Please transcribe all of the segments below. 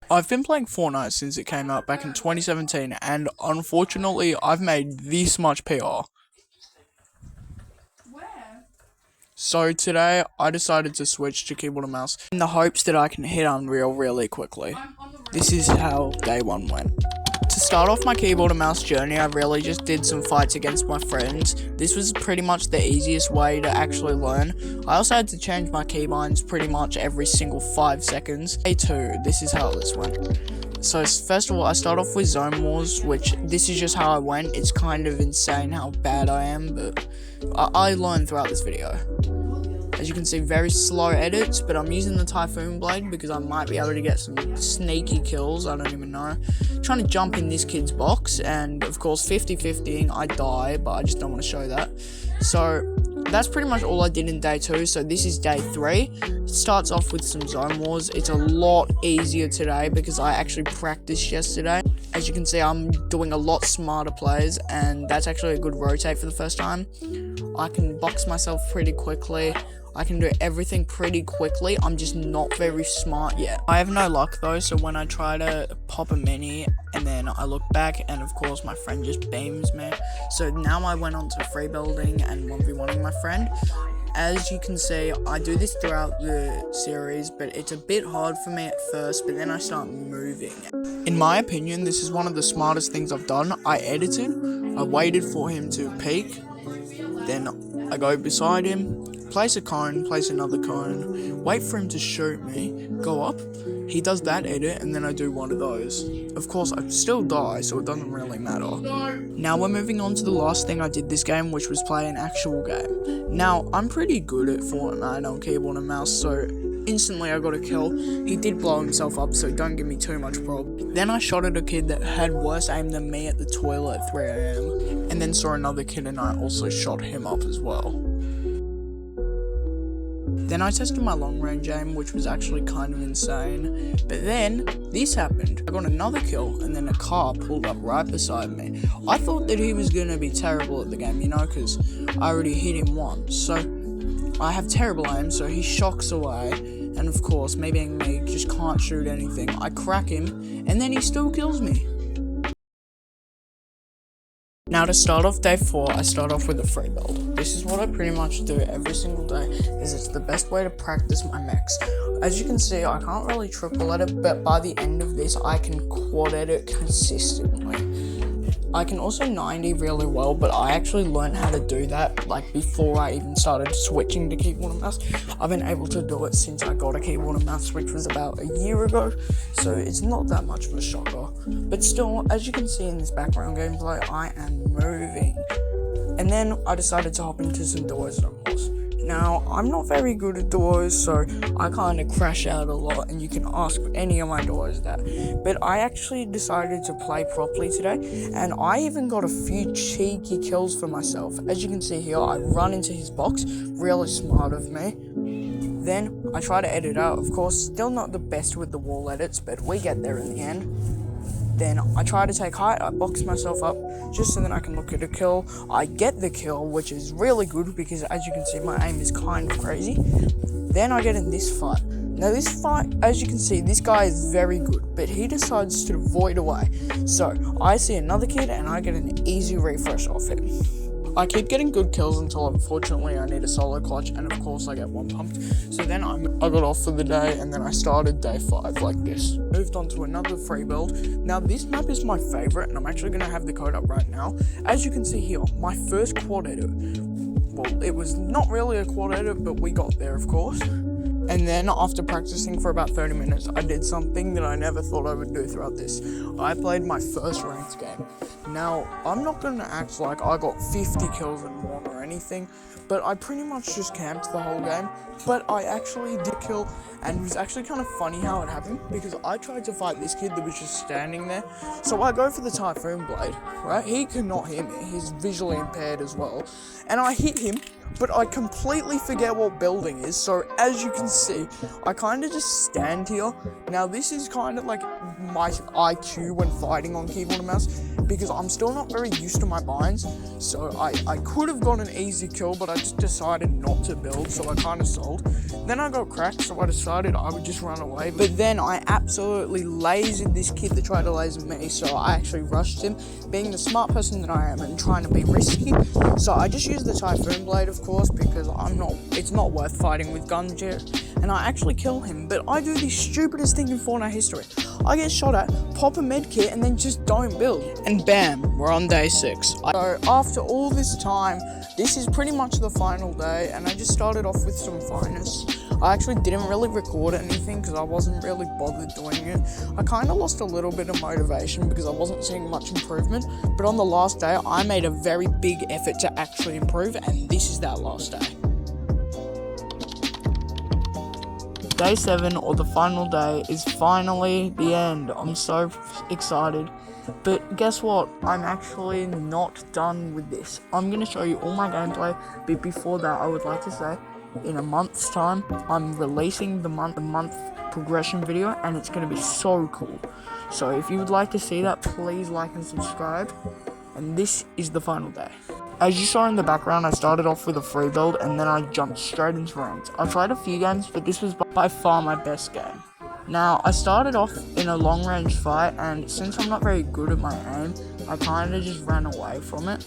I've been playing Fortnite since it came out back in 2017, and unfortunately, I've made this much PR. So today, I decided to switch to keyboard and mouse in the hopes that I can hit Unreal really quickly. This is how day one went. To start off my keyboard and mouse journey, I really just did some fights against my friends. This was pretty much the easiest way to actually learn. I also had to change my keybinds pretty much every single 5 seconds. Day 2, this is how this went. So first of all, I start off with zone wars, which this is just how I went. It's kind of insane how bad I am, but I learned throughout this video. As you can see, very slow edits, but I'm using the Typhoon Blade because I might be able to get some sneaky kills, I don't even know. Trying to jump in this kid's box, and of course 50-50ing, I die, but I just don't want to show that. So that's pretty much all I did in day 2, so this is day 3. It starts off with some zone wars. It's a lot easier today because I actually practiced yesterday. As you can see, I'm doing a lot smarter plays, and that's actually a good rotate for the first time. I can box myself pretty quickly. I can do everything pretty quickly. I'm just not very smart yet. I have no luck though, so when I try to pop a mini and then I look back, and of course my friend just beams me. So now I went on to free building and 1v1ing my friend. As you can see, I do this throughout the series, but it's a bit hard for me at first, but then I start moving. In my opinion, this is one of the smartest things I've done. I edited, I waited for him to peek, then I go beside him, place a cone, place another cone, wait for him to shoot me, go up, he does that edit, and then I do one of those. Of course, I still die, so it doesn't really matter. Now we're moving on to the last thing I did this game, which was play an actual game. Now, I'm pretty good at Fortnite on keyboard and mouse, so instantly I got a kill. He did blow himself up, so don't give me too much problem. Then I shot at a kid that had worse aim than me at the toilet at 3 AM, and then saw another kid and I also shot him up as well. Then I tested my long range aim, which was actually kind of insane, but then this happened. I got another kill, and then a car pulled up right beside me. I thought that he was going to be terrible at the game, you know, because I already hit him once, so I have terrible aim, so he shocks away, and of course, me being me, just can't shoot anything. I crack him, and then he still kills me. Now to start off day 4, I start off with a free build. This is what I pretty much do every single day, as it's the best way to practice my mechs. As you can see, I can't really triple edit, but by the end of this, I can quad edit consistently. I can also 90 really well, but I actually learned how to do that like before I even started switching to keyboard and mouse. I've been able to do it since I got a keyboard and mouse, which was about a year ago, so it's not that much of a shocker. But still, as you can see in this background gameplay, I am moving. And then I decided to hop into some duos and wars. Now, I'm not very good at duos, so I kind of crash out a lot, and you can ask any of my duos that. But I actually decided to play properly today, and I even got a few cheeky kills for myself. As you can see here, I run into his box, really smart of me. Then I try to edit out, of course, still not the best with the wall edits, but we get there in the end. Then I try to take height, I box myself up just so that I can look at a kill. I get the kill, which is really good because as you can see, my aim is kind of crazy. Then I get in this fight. Now this fight, as you can see, this guy is very good, but he decides to void away. So I see another kid and I get an easy refresh off him. I keep getting good kills until unfortunately I need a solo clutch, and of course I get one pumped. So then I got off for the day, and then I started day 5 like this. Moved on to another free build. Now this map is my favorite, and I'm actually going to have the code up right now. As you can see here, my first quad edit. Well, it was not really a quad edit, but we got there of course. And then after practicing for about 30 minutes, I did something that I never thought I would do throughout this. I played my first ranked game. Now, I'm not going to act like I got 50 kills in one or anything, but I pretty much just camped the whole game. But I actually did kill, and it was actually kind of funny how it happened, because I tried to fight this kid that was just standing there. So I go for the Typhoon Blade, right? He cannot hear me, he's visually impaired as well. And I hit him, but I completely forget what building is, so as you can see, I kind of just stand here. Now this is kind of like my IQ when fighting on keyboard and mouse. because I'm still not very used to my binds. So I could have got an easy kill, but I just decided not to build, so I kind of sold. Then I got cracked, so I decided I would just run away. But then I absolutely lasered this kid that tried to laser me, so I actually rushed him, being the smart person that I am and trying to be risky. So I just used the typhoon blade, of course, because it's not worth fighting with guns yet. And I actually kill him, but I do the stupidest thing in Fortnite history. I get shot at, pop a med kit, and then just don't build. And bam, we're on day 6. So after all this time, this is pretty much the final day, and I just started off with some finest. I actually didn't really record anything because I wasn't really bothered doing it. I kind of lost a little bit of motivation because I wasn't seeing much improvement, but on the last day, I made a very big effort to actually improve, and this is that last day. Day 7, or the final day, is finally the end. I'm so excited. But guess what? I'm actually not done with this. I'm going to show you all my gameplay, but before that, I would like to say, in a month's time, I'm releasing the month progression video, and it's going to be so cool. So if you would like to see that, please like and subscribe. And this is the final day. As you saw in the background, I started off with a free build, and then I jumped straight into ranked. I tried a few games, but this was by far my best game. Now, I started off in a long range fight, and since I'm not very good at my aim, I kind of just ran away from it.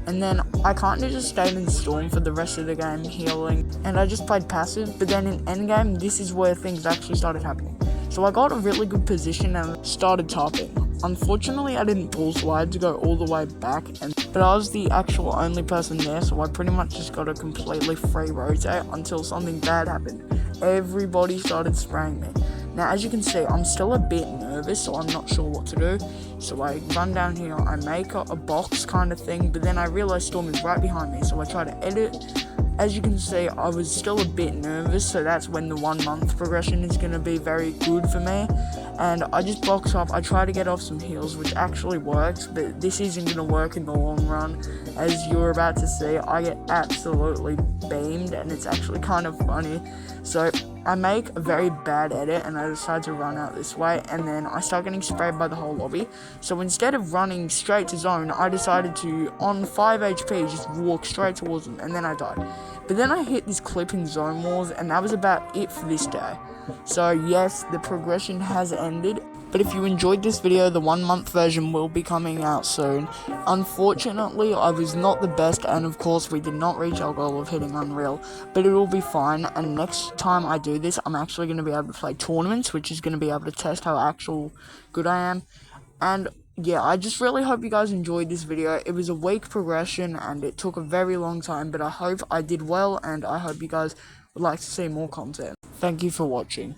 And then I kind of just stayed in Storm for the rest of the game, healing, and I just played passive. But then in endgame, this is where things actually started happening. So I got a really good position and started topping. Unfortunately, I didn't pull slide to go all the way back, but I was the actual only person there, so I pretty much just got a completely free rotate until something bad happened. Everybody started spraying me. Now, as you can see, I'm still a bit nervous, so I'm not sure what to do. So I run down here, I make a box kind of thing, but then I realize Storm is right behind me, so I try to edit. As you can see, I was still a bit nervous, so that's when the 1 month progression is going to be very good for me. And I just box up, I try to get off some heals, which actually works, but this isn't going to work in the long run. As you're about to see, I get absolutely beamed, and it's actually kind of funny. So I make a very bad edit, and I decide to run out this way, and then I start getting sprayed by the whole lobby. So instead of running straight to zone, I decided to, on 5 HP, just walk straight towards them, and then I died. But then I hit this clip in zone wars, and that was about it for this day. So yes, the progression has ended. But if you enjoyed this video, the 1 month version will be coming out soon. Unfortunately, I was not the best, and of course we did not reach our goal of hitting Unreal, but it will be fine. And next time I do this, I'm actually going to be able to play tournaments, which is going to be able to test how actual good I am. And yeah, I just really hope you guys enjoyed this video. It was a week progression, and it took a very long time, but I hope I did well, and I hope you guys would like to see more content. Thank you for watching.